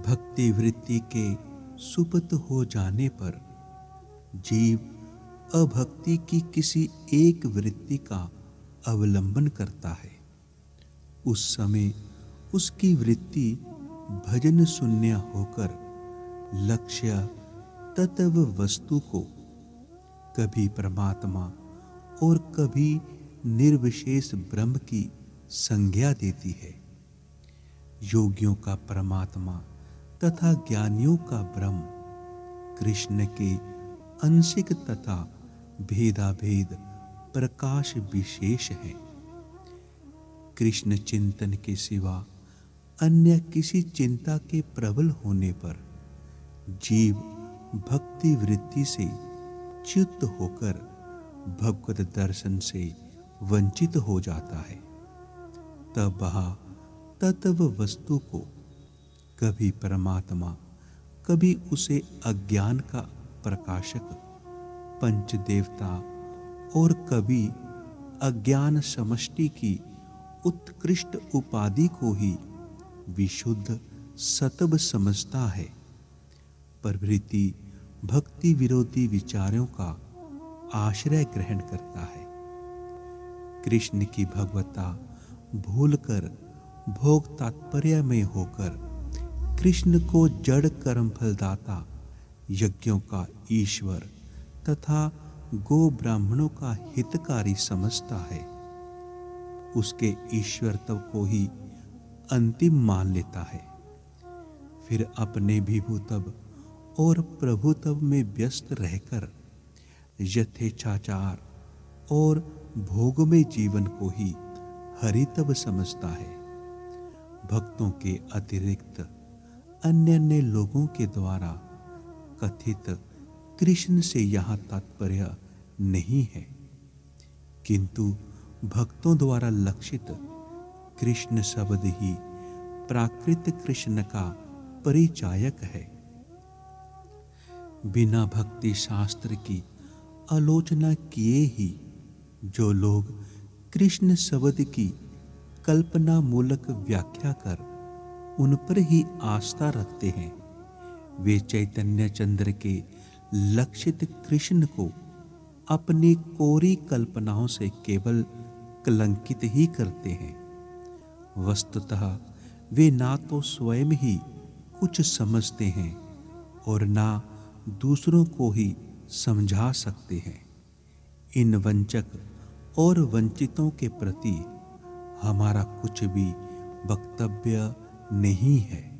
भक्ति वृत्ति के सुप्त हो जाने पर जीव अभक्ति की किसी एक वृत्ति का अवलंबन करता है। उस समय उसकी वृत्ति भजन शून्य होकर लक्ष्य तत्व वस्तु को, कभी परमात्मा और कभी निर्विशेष ब्रह्म की संज्ञा देती है। योगियों का परमात्मा तथा ज्ञानियों का ब्रह्म कृष्ण के अंशिक तथा भेदाभेद प्रकाश विशेष है। कृष्ण चिंतन के सिवा अन्य किसी चिंता के प्रबल होने पर जीव भक्ति वृत्ति से च्युत होकर भगवत दर्शन से वंचित हो जाता है। तब वह तत्व वस्तु को कभी परमात्मा, कभी उसे अज्ञान का प्रकाशक पंचदेवता और कभी अज्ञान समष्टि की उत्कृष्ट उपाधि को ही विशुद्ध सत्व समझता है। प्रवृत्ति भक्ति विरोधी विचारों का आश्रय ग्रहण करता है। कृष्ण की भगवत्ता भूलकर भोग तात्पर्य में होकर कृष्ण को जड़ कर्म फलदाता, यज्ञों का ईश्वर तथा गो ब्राह्मणों का हितकारी समझता है। उसके ईश्वरत्व को ही अंतिम मान लेता है। फिर अपने विभुत्व और प्रभुत्व में व्यस्त रहकर यथेच्छाचार और भोग में जीवन को ही हरितव समझता है। भक्तों के अतिरिक्त अन्य लोगों के द्वारा कथित कृष्ण से यहाँ तात्पर्य नहीं है, किंतु भक्तों द्वारा लक्षित कृष्ण शब्द ही प्राकृत कृष्ण का परिचायक है। बिना भक्ति शास्त्र की आलोचना किए ही जो लोग कृष्ण शब्द की कल्पना मूलक व्याख्या कर उन पर ही आस्था रखते हैं, वे चैतन्य चंद्र के लक्षित कृष्ण को अपनी कोरी कल्पनाओं से केवल कलंकित ही करते हैं। वस्तुतः वे ना तो स्वयं ही कुछ समझते हैं और ना दूसरों को ही समझा सकते हैं। इन वंचक और वंचितों के प्रति हमारा कुछ भी वक्तव्य नहीं है।